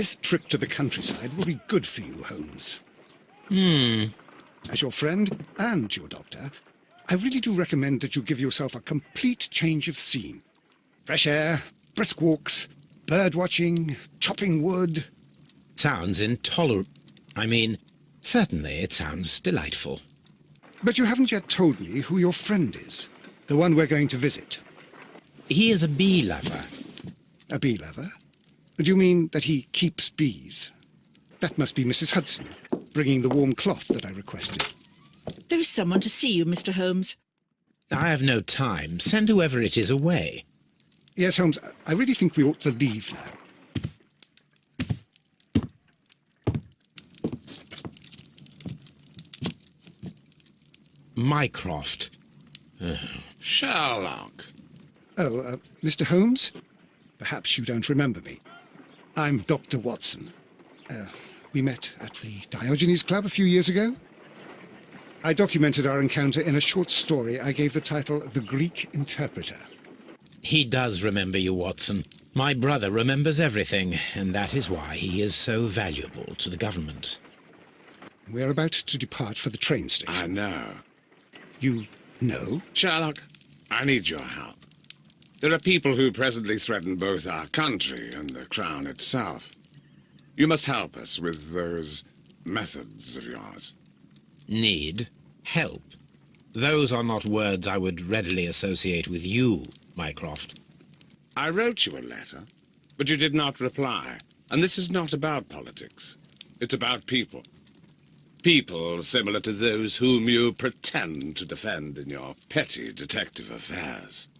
This trip to the countryside will be good for you, Holmes. As your friend and your doctor, I really do recommend that you give yourself a complete change of scene. Fresh air, brisk walks, bird watching, chopping wood. Sounds intolerable. I mean, certainly it sounds delightful. But you haven't yet told me who your friend is, the one we're going to visit. He is a bee lover. A bee lover? Do you mean that he keeps bees? That must be Mrs. Hudson, bringing the warm cloth that I requested. There is someone to see you, Mr. Holmes. I have no time. Send whoever it is away. Yes, Holmes, I really think we ought to leave now. Mycroft. Sherlock. Oh, Mr. Holmes? Perhaps you don't remember me. I'm Dr. Watson. We met at the Diogenes Club a few years ago. I documented our encounter in a short story I gave the title The Greek Interpreter. He does remember you, Watson. My brother remembers everything, and that is why he is so valuable to the government. We're about to depart for the train station. I know. You know? Sherlock, I need your help. There are people who presently threaten both our country and the Crown itself. You must help us with those methods of yours. Need help. Those are not words I would readily associate with you, Mycroft. I wrote you a letter, but you did not reply. And this is not about politics. It's about people. People similar to those whom you pretend to defend in your petty detective affairs.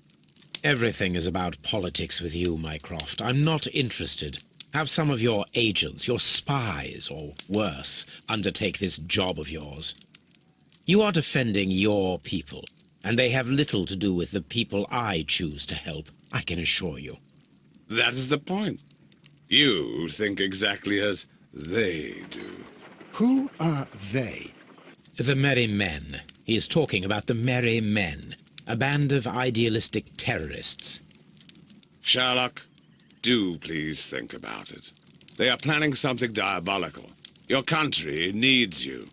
Everything is about politics with you, Mycroft. I'm not interested. Have some of your agents, your spies, or worse, undertake this job of yours. You are defending your people, and they have little to do with the people I choose to help, I can assure you. That's the point. You think exactly as they do. Who are they? The Merry Men. He is talking about the Merry Men, a band of idealistic terrorists. Sherlock, do please think about it. They are planning something diabolical. Your country needs you.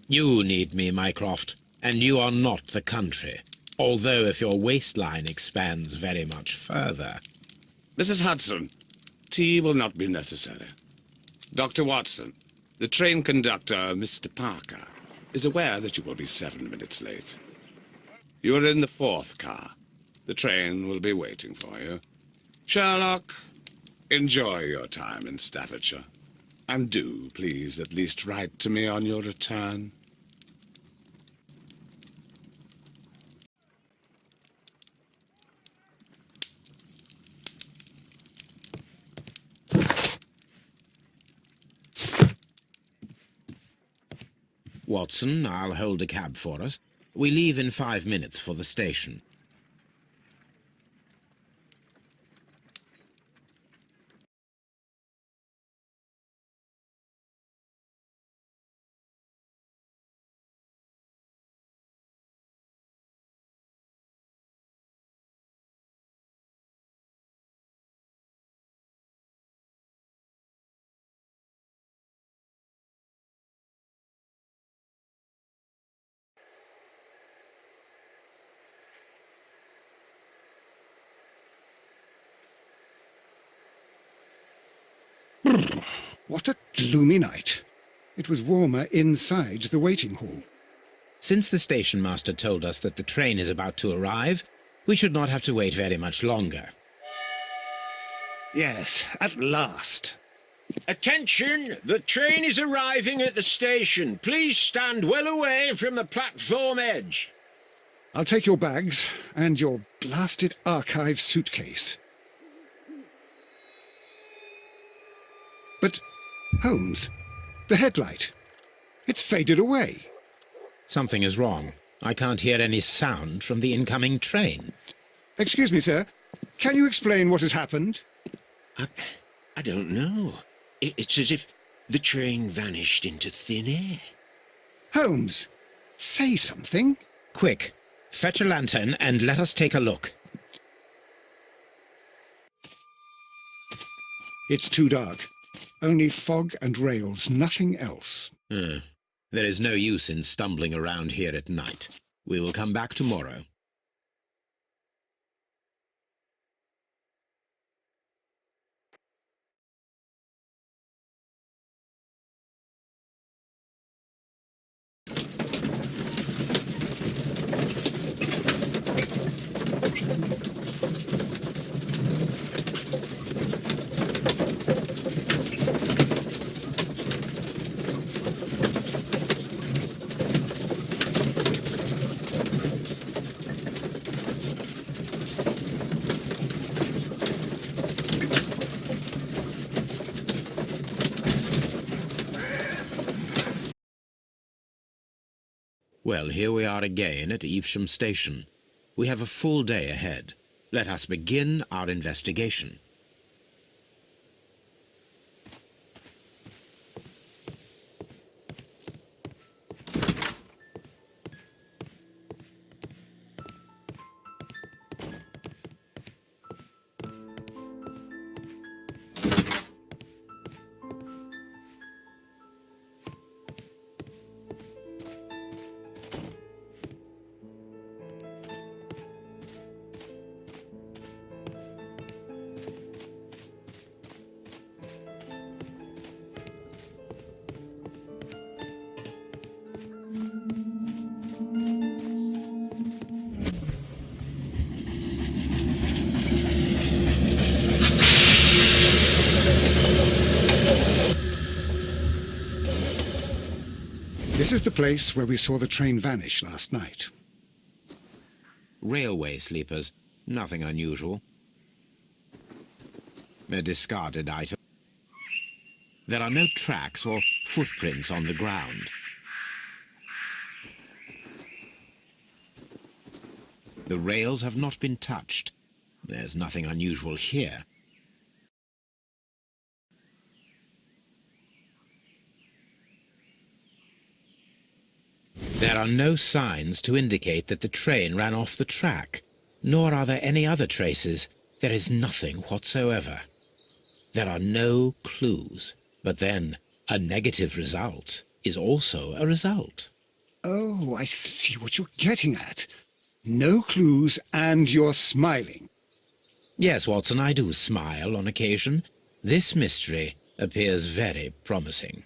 You need me, Mycroft, and you are not the country. Although if your waistline expands very much further. Mrs. Hudson, tea will not be necessary. Dr. Watson, the train conductor, Mr. Parker, is aware that you will be 7 minutes late. You are in the 4th car. The train will be waiting for you. Sherlock, enjoy your time in Staffordshire. And do, please, at least write to me on your return. Watson, I'll hold a cab for us. We leave in 5 minutes for the station. What a gloomy night. It was warmer inside the waiting hall. Since the station master told us that the train is about to arrive, we should not have to wait very much longer. Yes, at last. Attention! The train is arriving at the station. Please stand well away from the platform edge. I'll take your bags and your blasted archive suitcase. But, Holmes, the headlight, it's faded away. Something is wrong. I can't hear any sound from the incoming train. Excuse me, sir. Can you explain what has happened? I don't know. It's as if the train vanished into thin air. Holmes, say something. Quick, fetch a lantern and let us take a look. It's too dark. Only fog and rails, nothing else. There is no use in stumbling around here at night. We will come back tomorrow. Well, here we are again at Evesham Station. We have a full day ahead. Let us begin our investigation. This is the place where we saw the train vanish last night. Railway sleepers. Nothing unusual. A discarded item. There are no tracks or footprints on the ground. The rails have not been touched. There's nothing unusual here. There are no signs to indicate that the train ran off the track, nor are there any other traces. There is nothing whatsoever. There are no clues. But then, a negative result is also a result. Oh, I see what you're getting at. No clues, and you're smiling. Yes, Watson, I do smile on occasion. This mystery appears very promising.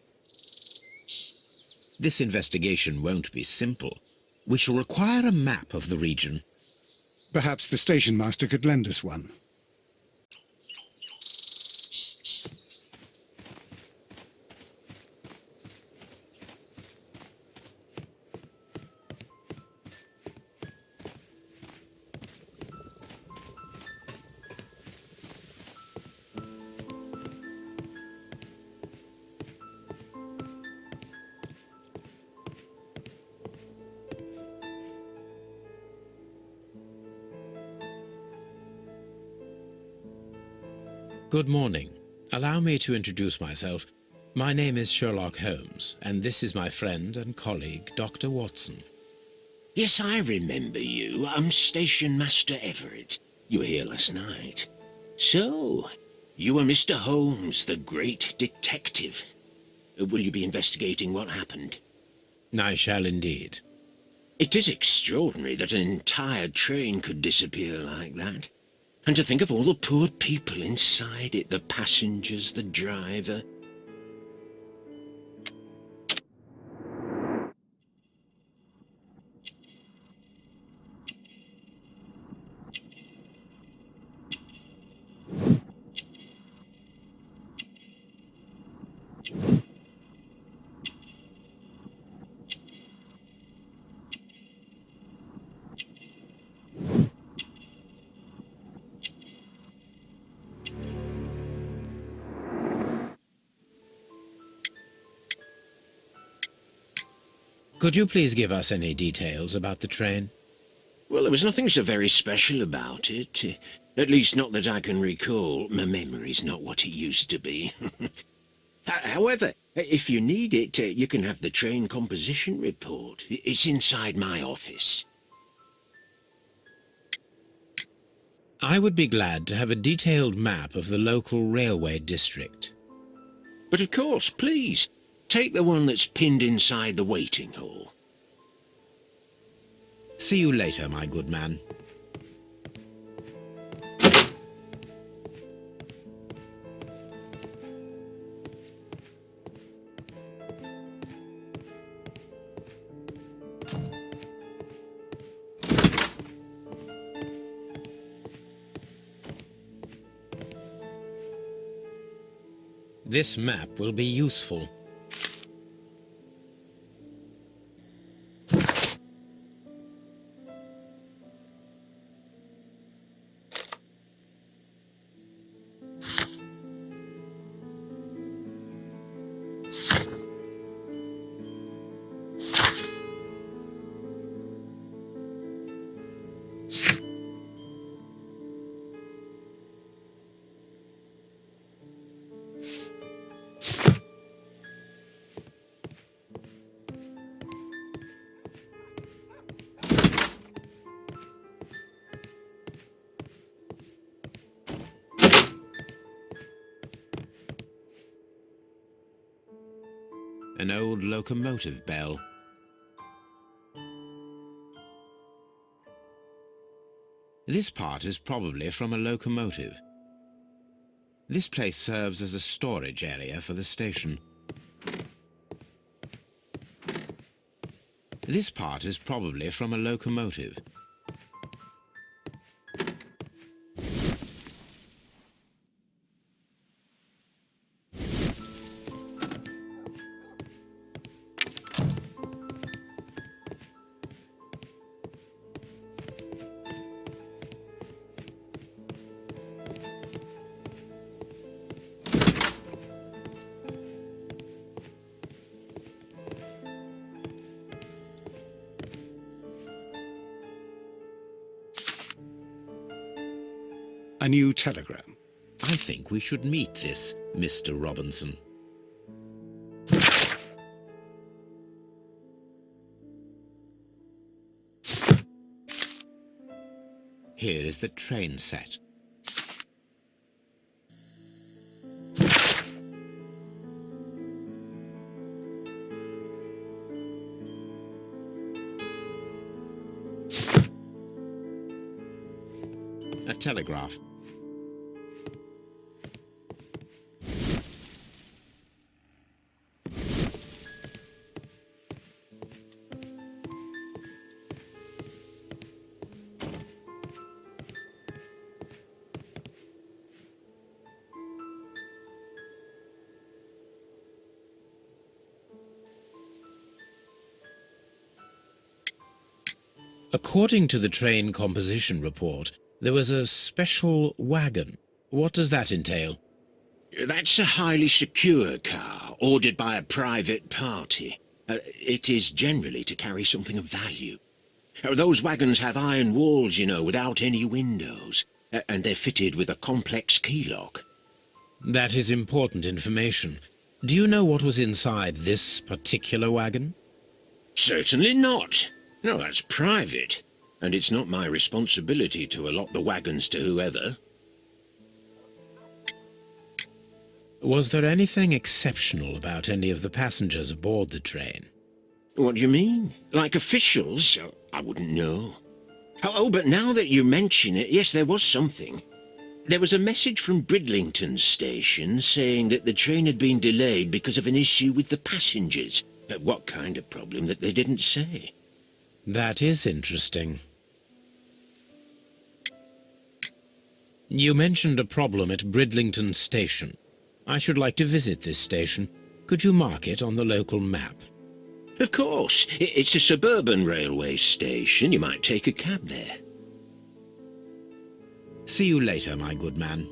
This investigation won't be simple. We shall require a map of the region. Perhaps the station master could lend us one. Good morning. Allow me to introduce myself. My name is Sherlock Holmes, and this is my friend and colleague, Dr. Watson. Yes, I remember you. I'm Station Master Everett. You were here last night. So, you were Mr. Holmes, the great detective. Will you be investigating what happened? I shall indeed. It is extraordinary that an entire train could disappear like that. And to think of all the poor people inside it, the passengers, the driver. Could you please give us any details about the train? Well, there was nothing so very special about it. At least not that I can recall. My memory's not what it used to be. However, if you need it, you can have the train composition report. It's inside my office. I would be glad to have a detailed map of the local railway district. But of course, please, take the one that's pinned inside the waiting hall. See you later, my good man. This map will be useful. An old locomotive bell. This part is probably from a locomotive. This place serves as a storage area for the station. This part is probably from a locomotive. A new telegram. I think we should meet this Mr. Robinson. Here is the train set. A telegraph. According to the train composition report, there was a special wagon. What does that entail? That's a highly secure car, ordered by a private party. It is generally to carry something of value. Those wagons have iron walls, you know, without any windows, and they're fitted with a complex key lock. That is important information. Do you know what was inside this particular wagon? Certainly not. No, that's private, and it's not my responsibility to allot the wagons to whoever. Was there anything exceptional about any of the passengers aboard the train? What do you mean? Like officials? I wouldn't know. Oh, but now that you mention it, yes, there was something. There was a message from Bridlington station saying that the train had been delayed because of an issue with the passengers. What kind of problem that they didn't say? That is interesting. You mentioned a problem at Bridlington station. I should like to visit this station. Could you mark it on the local map? Of course. It's a suburban railway station. You might take a cab there. See you later, my good man.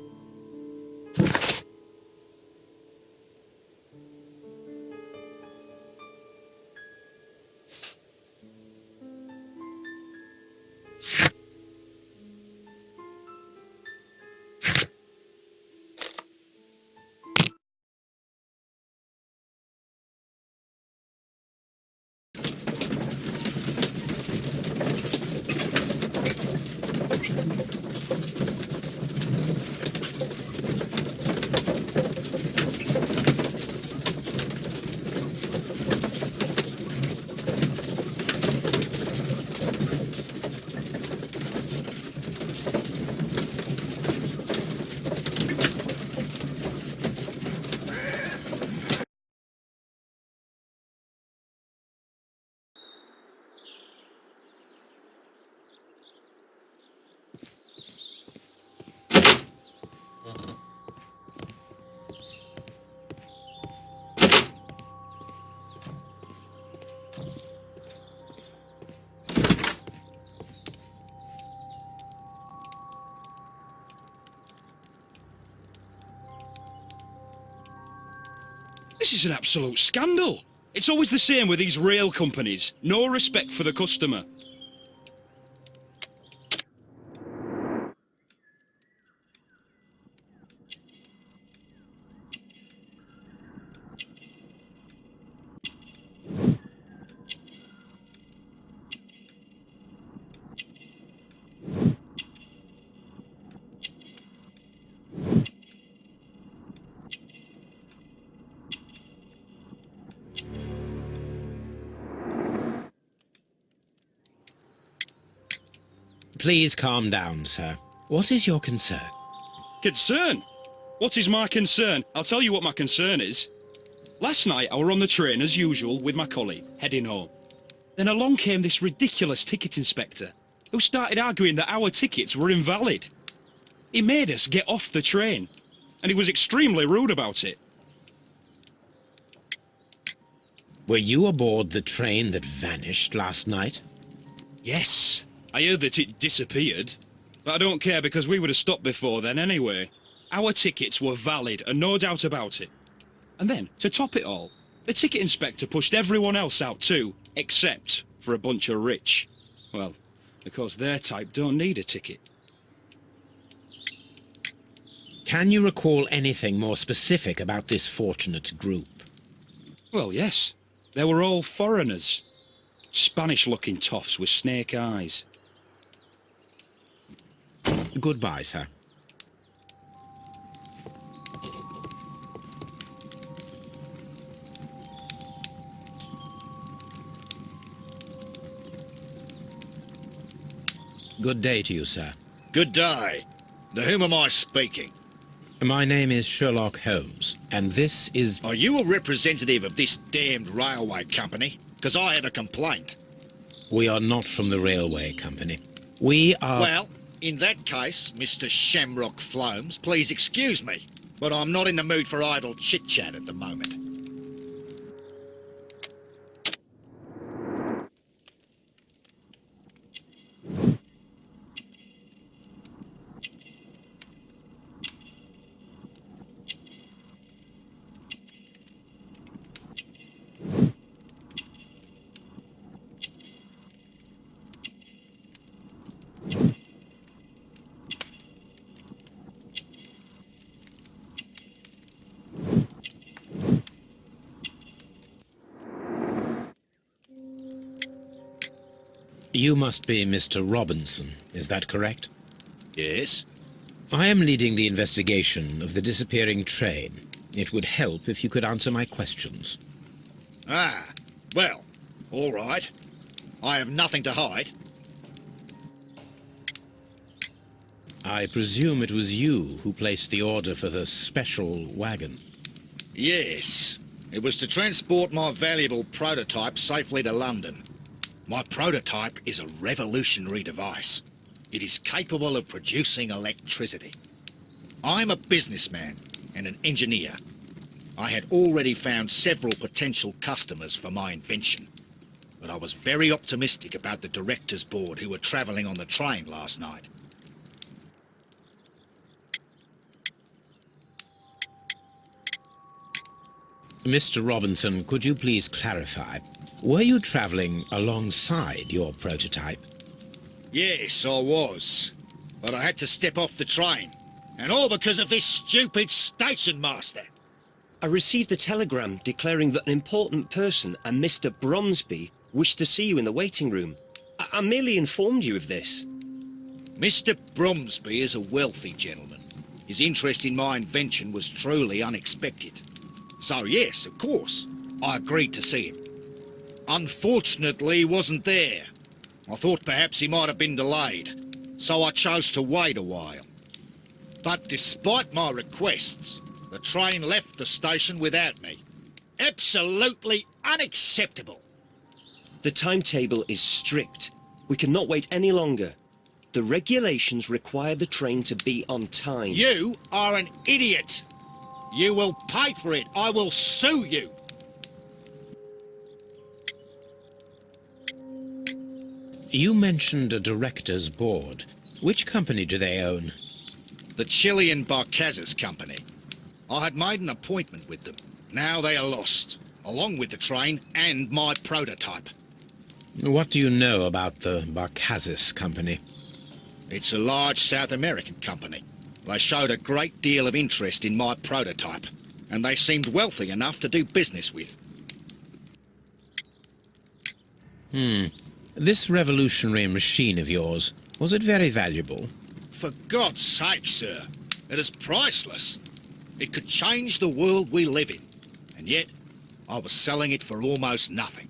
This is an absolute scandal. It's always the same with these rail companies. No respect for the customer. Please calm down, sir. What is your concern? Concern? What is my concern? I'll tell you what my concern is. Last night I were on the train as usual with my colleague, heading home. Then along came this ridiculous ticket inspector, who started arguing that our tickets were invalid. He made us get off the train, and he was extremely rude about it. Were you aboard the train that vanished last night? Yes, I heard that it disappeared. But I don't care because we would have stopped before then anyway. Our tickets were valid and no doubt about it. And then, to top it all, the ticket inspector pushed everyone else out too, except for a bunch of rich. Well, because their type don't need a ticket. Can you recall anything more specific about this fortunate group? Well, yes. They were all foreigners. Spanish-looking toffs with snake eyes. Goodbye, sir. Good day to you, sir. Good day. To whom am I speaking? My name is Sherlock Holmes, and this is... Are you a representative of this damned railway company? Because I have a complaint. We are not from the railway company. We are... Well, in that case, Mr. Shamrock Flomes, please excuse me, but I'm not in the mood for idle chit-chat at the moment. You must be Mr. Robinson, is that correct? Yes? I am leading the investigation of the disappearing train. It would help if you could answer my questions. Ah, well, all right. I have nothing to hide. I presume it was you who placed the order for the special wagon. Yes. It was to transport my valuable prototype safely to London. My prototype is a revolutionary device. It is capable of producing electricity. I'm a businessman and an engineer. I had already found several potential customers for my invention, but I was very optimistic about the directors' board who were travelling on the train last night. Mr. Robinson, could you please clarify? Were you travelling alongside your prototype? Yes, I was. But I had to step off the train. And all because of this stupid station master. I received a telegram declaring that an important person, a Mr. Bromsby, wished to see you in the waiting room. I merely informed you of this. Mr. Bromsby is a wealthy gentleman. His interest in my invention was truly unexpected. So yes, of course, I agreed to see him. Unfortunately, he wasn't there. I thought perhaps he might have been delayed, so I chose to wait a while. But despite my requests, the train left the station without me. Absolutely unacceptable. The timetable is strict. We cannot wait any longer. The regulations require the train to be on time. You are an idiot. You will pay for it. I will sue you. You mentioned a director's board. Which company do they own? The Chilean Barcazas Company. I had made an appointment with them. Now they are lost, along with the train and my prototype. What do you know about the Barkazis company? It's a large South American company. They showed a great deal of interest in my prototype, and they seemed wealthy enough to do business with. This revolutionary machine of yours, was it very valuable? For God's sake, sir, it is priceless. It could change the world we live in, and yet I was selling it for almost nothing.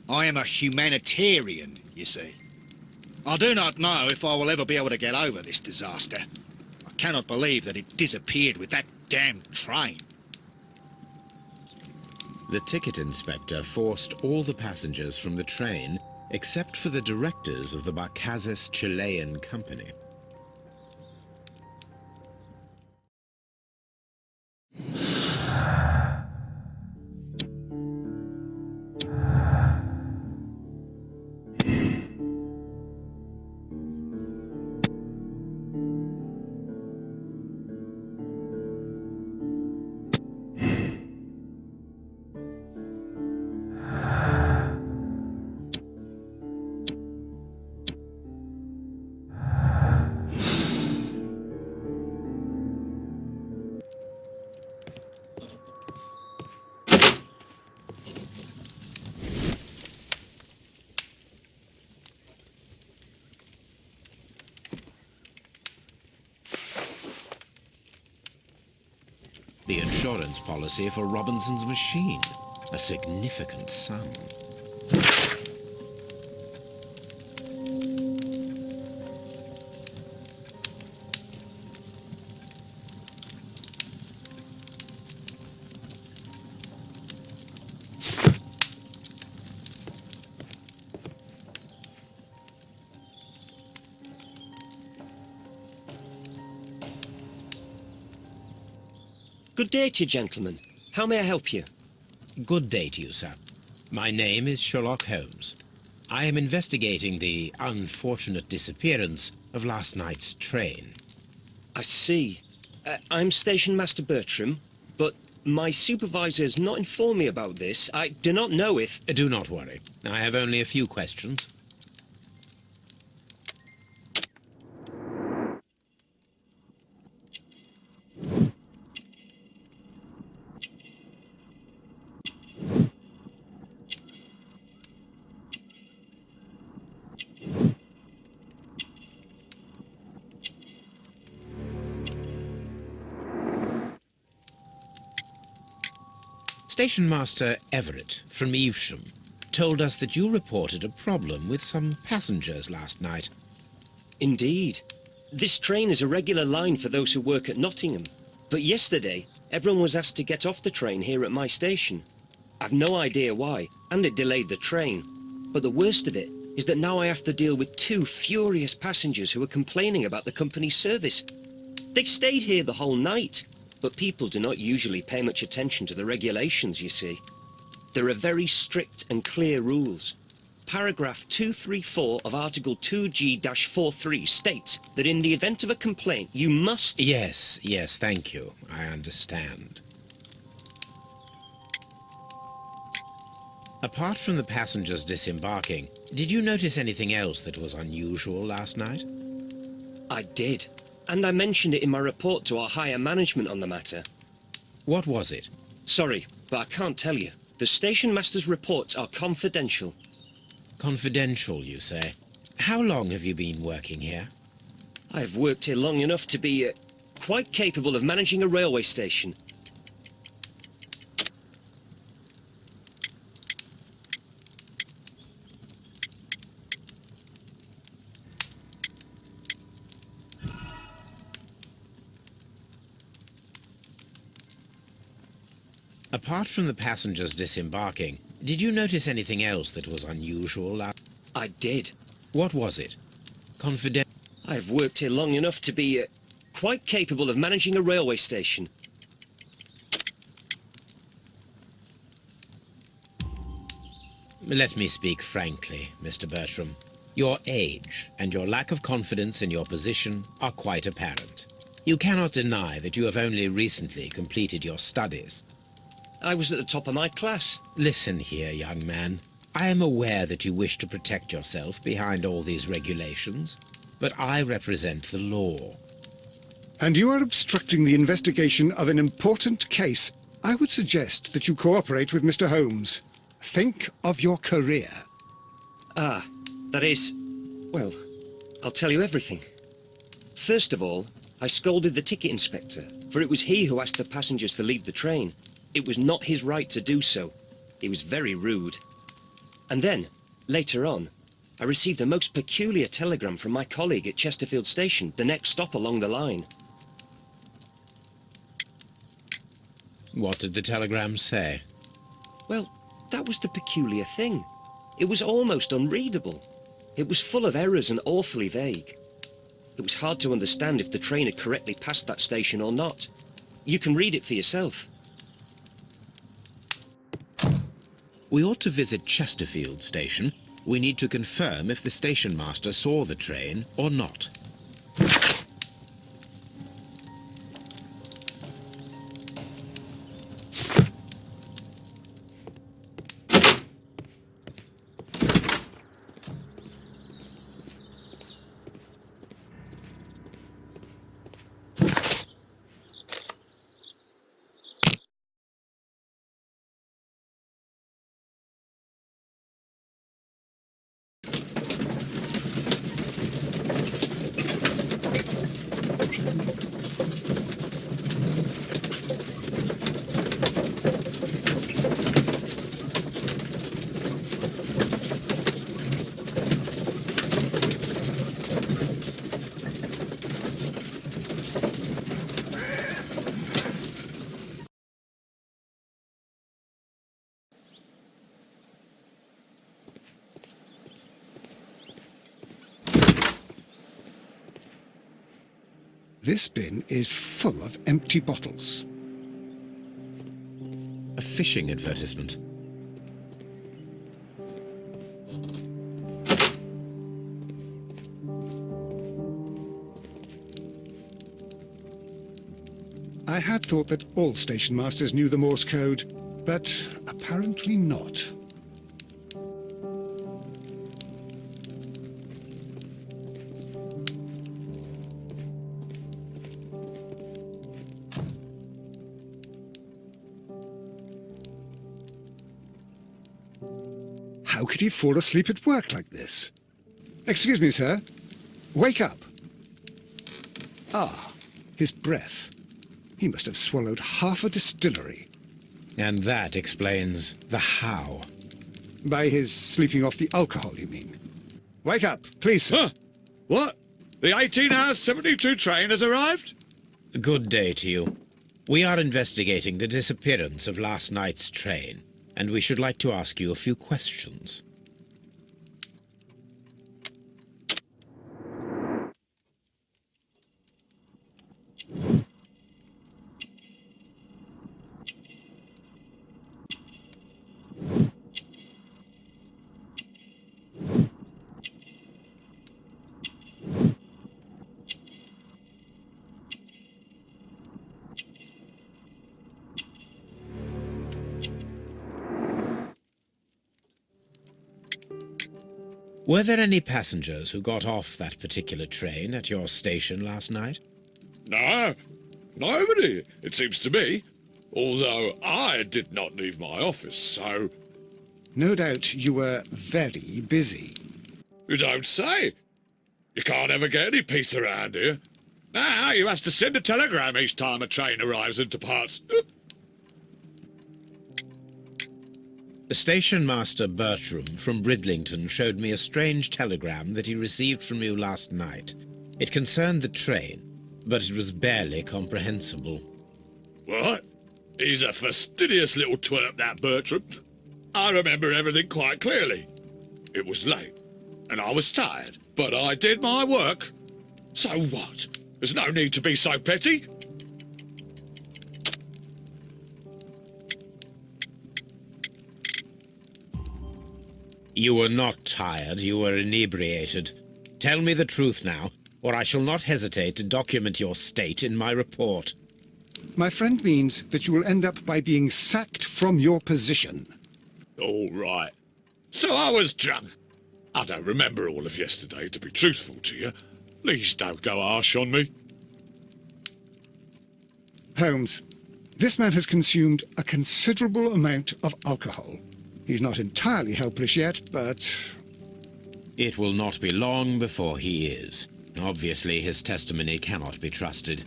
I am a humanitarian, you see. I do not know if I will ever be able to get over this disaster. I cannot believe that it disappeared with that damn train. The ticket inspector forced all the passengers from the train except for the directors of the Barkazis Chilean company. The insurance policy for Robinson's machine. A significant sum. Good day to you, gentlemen. How may I help you? Good day to you, sir. My name is Sherlock Holmes. I am investigating the unfortunate disappearance of last night's train. I see. I'm Station Master Bertram, but my supervisor has not informed me about this. I do not know if... Do not worry. I have only a few questions. Station Master Everett from Evesham told us that you reported a problem with some passengers last night. Indeed. This train is a regular line for those who work at Nottingham. But yesterday, everyone was asked to get off the train here at my station. I've no idea why, and it delayed the train. But the worst of it is that now I have to deal with two furious passengers who are complaining about the company's service. They stayed here the whole night. But people do not usually pay much attention to the regulations, you see. There are very strict and clear rules. Paragraph 234 of Article 2G-43 states that in the event of a complaint, you must... Yes, thank you. I understand. Apart from the passengers disembarking, did you notice anything else that was unusual last night? I did. And I mentioned it in my report to our higher management on the matter. What was it? Sorry, but I can't tell you. The station master's reports are confidential. Confidential, you say? How long have you been working here? I've worked here long enough to be quite capable of managing a railway station. Apart from the passengers disembarking, did you notice anything else that was unusual? I did. What was it? I've worked here long enough to be quite capable of managing a railway station. Let me speak frankly, Mr. Bertram. Your age and your lack of confidence in your position are quite apparent. You cannot deny that you have only recently completed your studies. I was at the top of my class. Listen here, young man. I am aware that you wish to protect yourself behind all these regulations, but I represent the law. And you are obstructing the investigation of an important case. I would suggest that you cooperate with Mr. Holmes. Think of your career. Ah, that is... Well, I'll tell you everything. First of all, I scolded the ticket inspector, for it was he who asked the passengers to leave the train. It was not his right to do so. He was very rude. And then, later on, I received a most peculiar telegram from my colleague at Chesterfield Station, the next stop along the line. What did the telegram say? Well, that was the peculiar thing. It was almost unreadable. It was full of errors and awfully vague. It was hard to understand if the train had correctly passed that station or not. You can read it for yourself. We ought to visit Chesterfield Station. We need to confirm if the station master saw the train or not. This bin is full of empty bottles. A fishing advertisement. I had thought that all station masters knew the Morse code, but apparently not. How could he fall asleep at work like this? Excuse me, sir. Wake up. Ah, his breath. He must have swallowed half a distillery. And that explains the how. By his sleeping off the alcohol, you mean? Wake up, please, sir. Huh? What? The 18-hour 72 train has arrived? Good day to you. We are investigating the disappearance of last night's train, and we should like to ask you a few questions. Were there any passengers who got off that particular train at your station last night? No, nobody, it seems to me. Although I did not leave my office, so... No doubt you were very busy. You don't say. You can't ever get any peace around here. Now you have to send a telegram each time a train arrives and departs. Station Master Bertram from Bridlington showed me a strange telegram that he received from you last night. It concerned the train, but it was barely comprehensible. What? He's a fastidious little twerp, that Bertram. I remember everything quite clearly. It was late, and I was tired, but I did my work. So what? There's no need to be so petty. You were not tired, you were inebriated. Tell me the truth now, or I shall not hesitate to document your state in my report. My friend means that you will end up by being sacked from your position. All right. So I was drunk. I don't remember all of yesterday, to be truthful to you. Please don't go harsh on me. Holmes, this man has consumed a considerable amount of alcohol. He's not entirely helpless yet, but... It will not be long before he is. Obviously, his testimony cannot be trusted.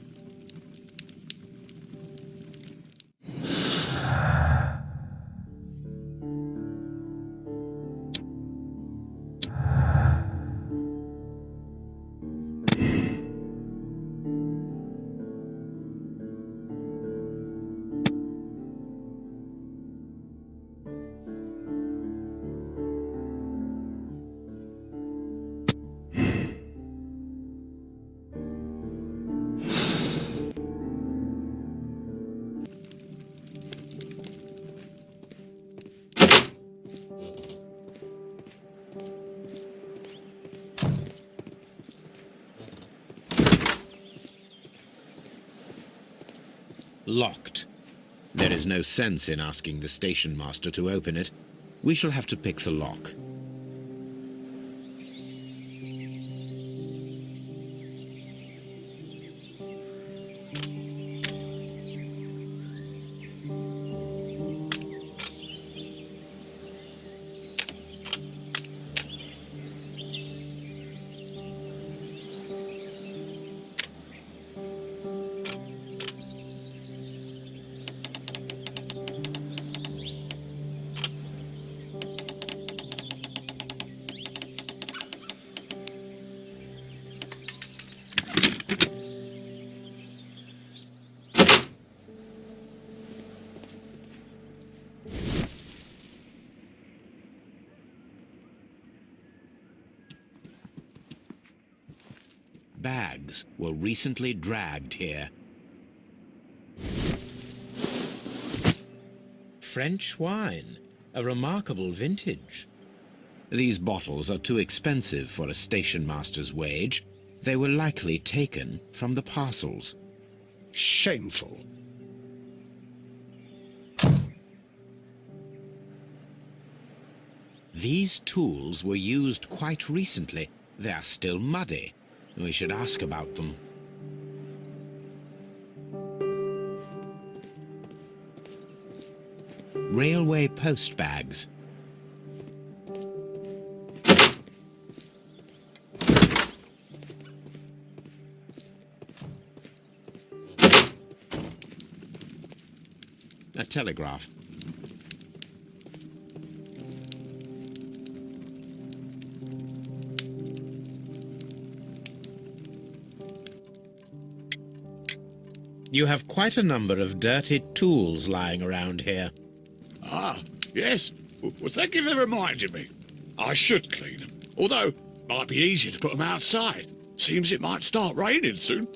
Locked. There is no sense in asking the station master to open it. We shall have to pick the lock. Bags were recently dragged here. French wine, a remarkable vintage. These bottles are too expensive for a station master's wage. They were likely taken from the parcels. Shameful. These tools were used quite recently. They are still muddy. We should ask about them. Railway post bags. A telegraph. You have quite a number of dirty tools lying around here. Ah, yes. Well, thank you for reminding me. I should clean them. Although, might be easier to put them outside. Seems it might start raining soon.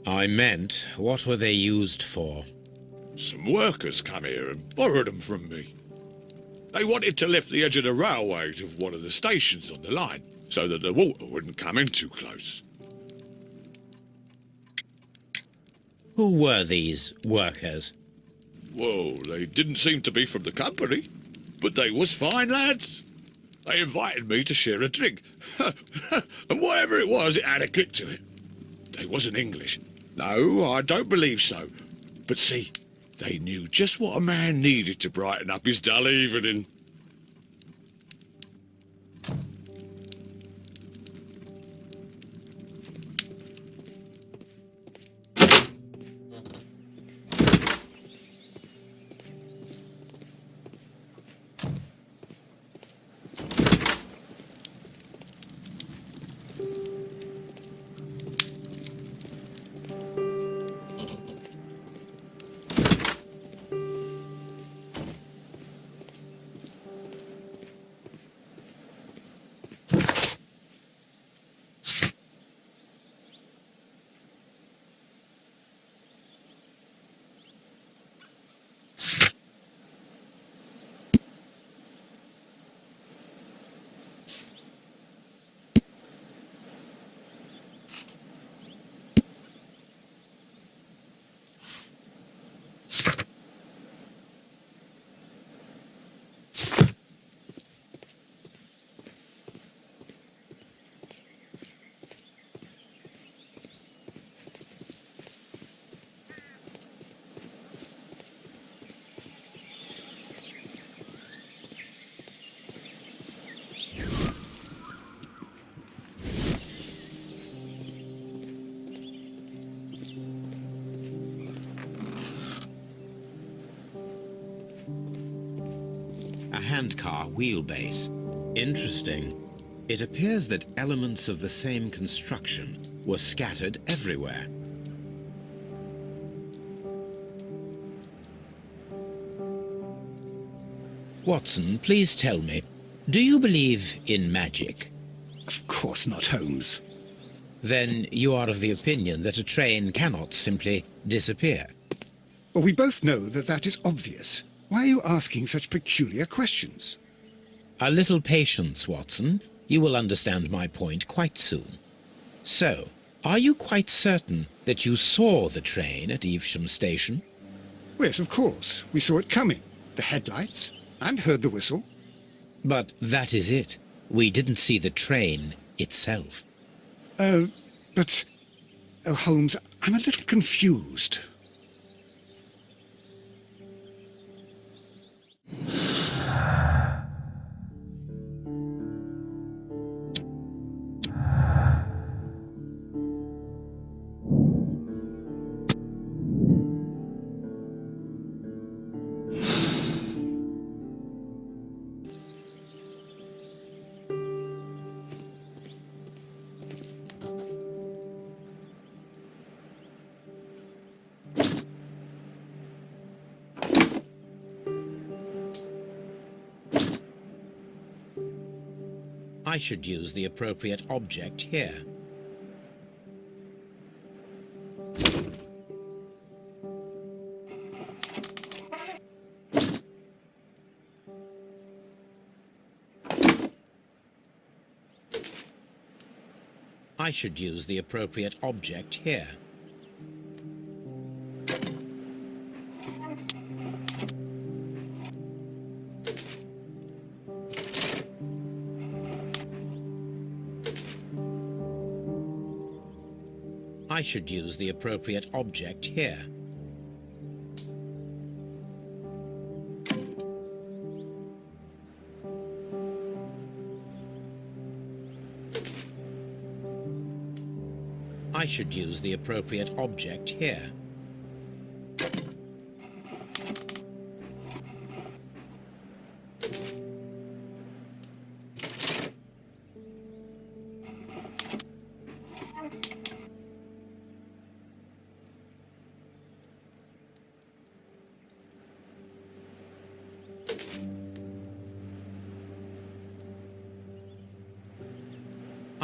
I meant, what were they used for? Some workers come here and borrowed them from me. They wanted to lift the edge of the railway to one of the stations on the line, so that the water wouldn't come in too close. Who were these workers? Well, they didn't seem to be from the company, but they was fine lads. They invited me to share a drink, and whatever it was, it had a click to it. They wasn't English. No, I don't believe so. But see, they knew just what a man needed to brighten up his dull evening. A handcar wheelbase. Interesting. It appears that elements of the same construction were scattered everywhere. Watson, please tell me, do you believe in magic? Of course not, Holmes. Then you are of the opinion that a train cannot simply disappear. Well, we both know that that is obvious. Why are you asking such peculiar questions? A little patience, Watson. You will understand my point quite soon. So, are you quite certain that you saw the train at Evesham Station? Yes, of course. We saw it coming. The headlights, and heard the whistle. But that is it. We didn't see the train itself. But... Oh, Holmes, I'm a little confused. I should use the appropriate object here. I should use the appropriate object here. I should use the appropriate object here. I should use the appropriate object here.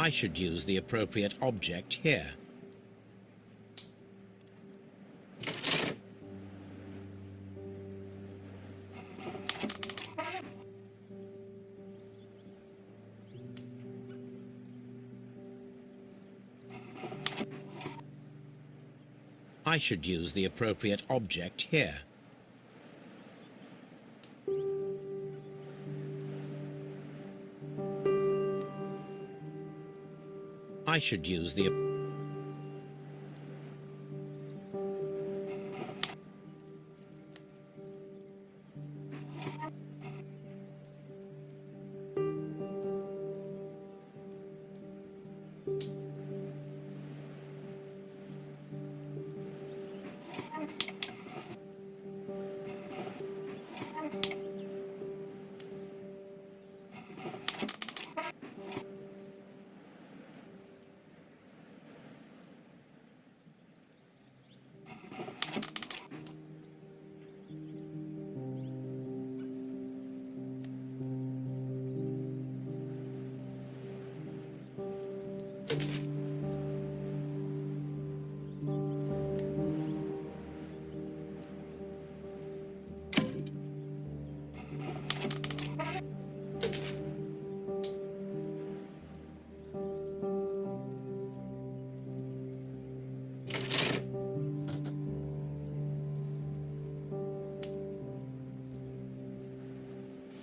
I should use the appropriate object here. I should use the appropriate object here. I should use the...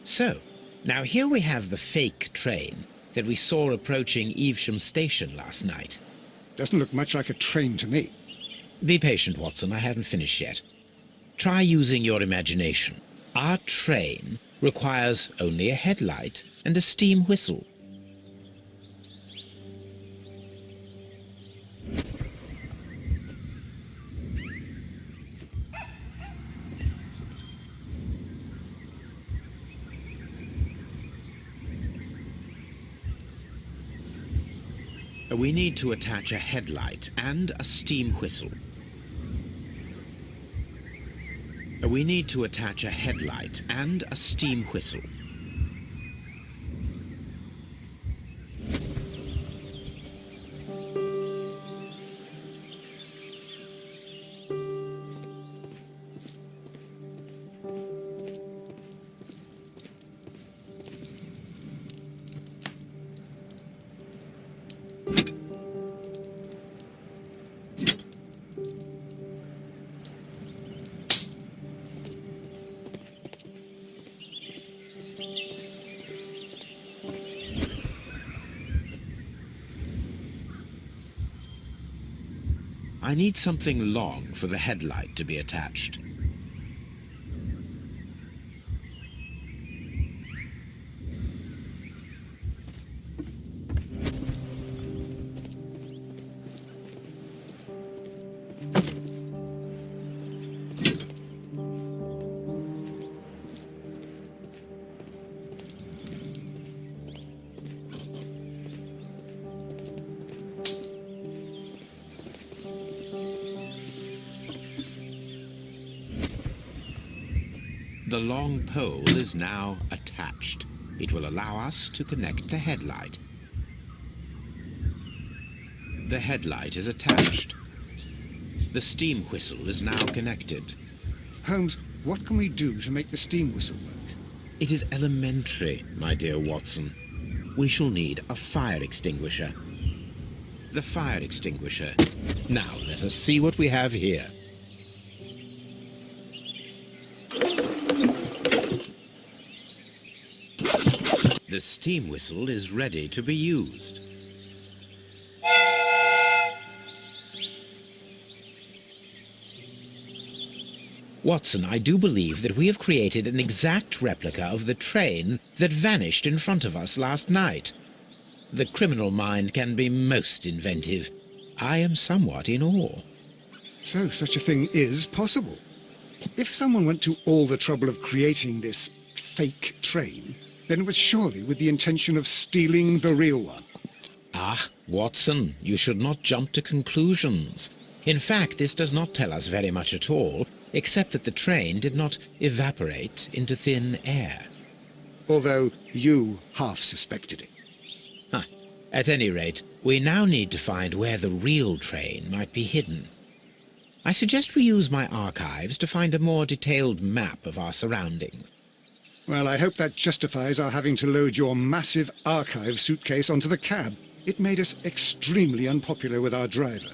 So, now here we have the fake train that we saw approaching Evesham Station last night. Doesn't look much like a train to me. Be patient, Watson, I haven't finished yet. Try using your imagination. Our train requires only a headlight and a steam whistle. We need to attach a headlight and a steam whistle. We need to attach a headlight and a steam whistle. I need something long for the headlight to be attached. The long pole is now attached. It will allow us to connect the headlight. The headlight is attached. The steam whistle is now connected. Holmes, what can we do to make the steam whistle work? It is elementary, my dear Watson. We shall need a fire extinguisher. The fire extinguisher. Now, let us see what we have here. The steam whistle is ready to be used. Watson, I do believe that we have created an exact replica of the train that vanished in front of us last night. The criminal mind can be most inventive. I am somewhat in awe. So such a thing is possible. If someone went to all the trouble of creating this fake train, then it was surely with the intention of stealing the real one. Ah, Watson, you should not jump to conclusions. In fact, this does not tell us very much at all, except that the train did not evaporate into thin air. Although you half suspected it. At any rate, we now need to find where the real train might be hidden. I suggest we use my archives to find a more detailed map of our surroundings. Well, I hope that justifies our having to load your massive archive suitcase onto the cab. It made us extremely unpopular with our driver.